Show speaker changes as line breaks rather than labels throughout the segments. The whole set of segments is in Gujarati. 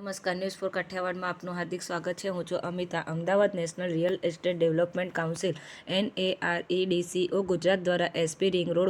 નમસ્કાર, ન્યૂઝ ફોર કાઠિયાવાડ માં આપનું હાર્દિક સ્વાગત છે। હું છું Amita. Ahmedabad national real estate development council NAREDCO Gujarat દ્વારા SP રિંગ રોડ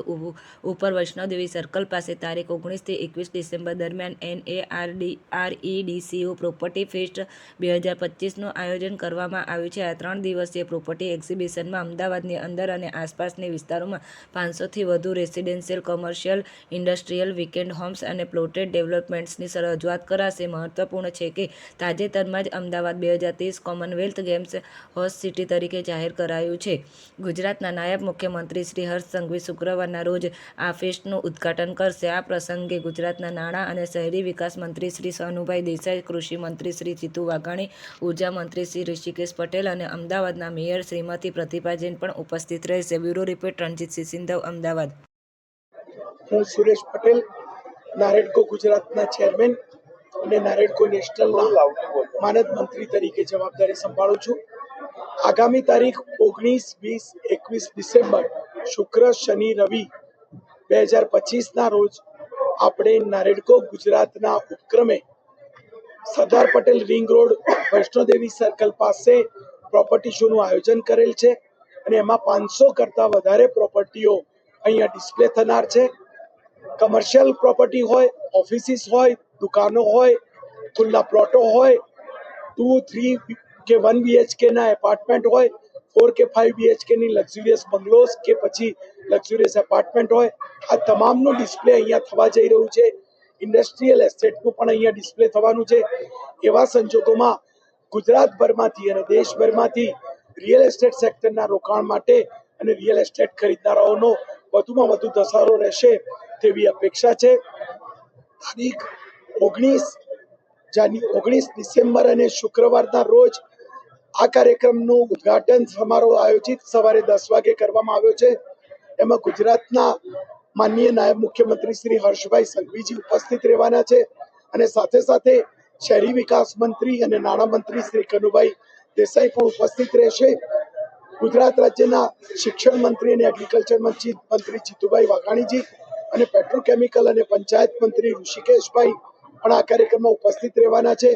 ઉપર વૈષ્ણોદેવી સર્કલ પાસે તારીખ 19 થી 21 ડિસેમ્બર દરમિયાન NAREDCO પ્રોપર્ટી ફેસ્ટ 2025નું આયોજન કરવામાં આવ્યું છે। આ 3 દિવસીય પ્રોપર્ટી એક્ઝિબિશનમાં અમદાવાદની અંદર અને આસપાસના વિસ્તારોમાં 500 થી વધુ residential, commercial, industrial, weekend homes અને પ્લોટેડ ડેવલપમેન્ટ્સની રજૂઆત કરાશે। મહત્વપૂર્ણ છે કે તાજેતરમાં જ Ahmedabad 2030 Commonwealth Games host city તરીકે જાહેર કરાયું છે। ગુજરાતના નાયબ મુખ્યમંત્રી શ્રી હર્ષ સંઘવી શુક્રવારના રોજ આ ફેસ્ટનું ઉદ્ઘાટન કરશે। આ પ્રસંગે ગુજરાતના નાણાં અને શહેરી વિકાસ મંત્રી શ્રી સનુભાઈ દેસાઈ, કૃષિ મંત્રી શ્રી જીતુ વાઘાણી, ઉર્જા મંત્રી શ્રી ઋષિકેશ પટેલ અને અમદાવાદના મેયર શ્રીમતી પ્રતિભા જૈન પણ ઉપસ્થિત રહેશે। બ્યુરો રિપોર્ટ રણજીતસિંહ સિંધવ, અમદાવાદ।
હું સુરેશ પટેલ, નારેડકો ગુજરાતના ચેરમેન અને નારેડકો નેશનલના માનદ મંત્રી તરીકે જવાબદારી સંભાળું છું। આગામી તારીખ 19, 20, 21 ડિસેમ્બર શુક્ર, શનિ, રવિ 2025ના રોજ આપણે નારેડકો ગુજરાતના ઉપક્રમે Sardar Patel ring road, Vaishnodevi circle પાસે પ્રોપર્ટી શોનું આયોજન કરેલ છે અને એમાં 500 કરતા વધારે પ્રોપર્ટીઓ અહીંયા ડિસ્પ્લે થનાર છે। કમર્શિયલ પ્રોપર્ટી હોય, ઓફિસીસ હોય, દુકાનો હોય, ખુલ્લા પ્લોટો હોય, 2, 3 કે 1 BHK ના એપાર્ટમેન્ટ હોય, 4 કે 5 BHK ની લક્ઝુરિયસ બંગલોઝ કે પછી લક્ઝુરિયસ એપાર્ટમેન્ટ હોય, આ તમામનું ડિસ્પ્લે અહીંયા થવા જઈ રહ્યું છે। ઇન્ડસ્ટ્રીયલ એસ્ટેટનું પણ અહીંયા ડિસ્પ્લે થવાનું છે। એવા સંજોગોમાં ગુજરાતભરમાંથી અને દેશભરમાંથી રિયલ એસ્ટેટ સેક્ટરના રોકાણ માટે અને રિયલ એસ્ટેટ ખરીદનારાઓનો વધુમાં વધુ ધસારો રહેશે તેવી અપેક્ષા છે। તારીખ 19 ડિસેમ્બર અને શુક્રવારના રોજ આ કાર્યક્રમનું ઉદ્ઘાટન સમારોહ આયોજિત સવારે 10 વાગે કરવામાં આવ્યો છે। એમાં ગુજરાતના માનનીય નાયબ મુખ્યમંત્રી શ્રી હર્ષભાઈ સંઘવીજી ઉપસ્થિત રહેવાના છે અને સાથે સાથે શહેરી વિકાસ મંત્રી અને નાણાં મંત્રી શ્રી કનુભાઈ દેસાઈ પણ ઉપસ્થિત રહેશે। ગુજરાત રાજ્યના શિક્ષણ મંત્રી અને એગ્રીકલ્ચર મંત્રી જીતુભાઈ વાઘાણીજી અને પેટ્રોકેમિકલ અને પંચાયત મંત્રી ઋષિકેશભાઈ પણ આ કાર્યક્રમમાં ઉપસ્થિત રહેવાના છે।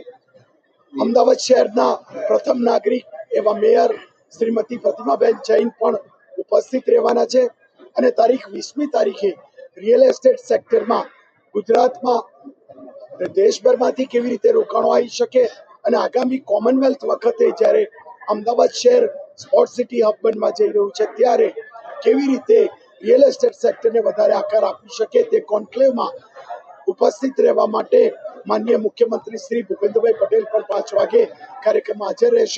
અમદાવાદ શહેરના પ્રથમ નાગરિક એવા મેયર શ્રીમતી પ્રતિભાબેન જૈન પણ ઉપસ્થિત રહેવાના છે અને તારીખ 20મી તારીખે રિયલ એસ્ટેટ સેક્ટરમાં ગુજરાતમાં દેશભરમાંથી કેવી રીતે રોકાણો આવી શકે અને આગામી કોમનવેલ્થ વખતે જ્યારે અમદાવાદ શહેર સ્પોર્ટ સિટી હબ બનવા જઈ રહ્યું છે ત્યારે કેવી રીતે રિયલ એસ્ટેટ સેક્ટરને વધારે આકાર આપી શકે તે કોન્ક્લેવમાં ઉપસ્થિત રહેવા માટે માનનીય મુખ્યમંત્રી શ્રી ભૂપેન્દ્રભાઈ પટેલ પણ 5 વાગે કાર્યક્રમમાં હાજર રહેશે।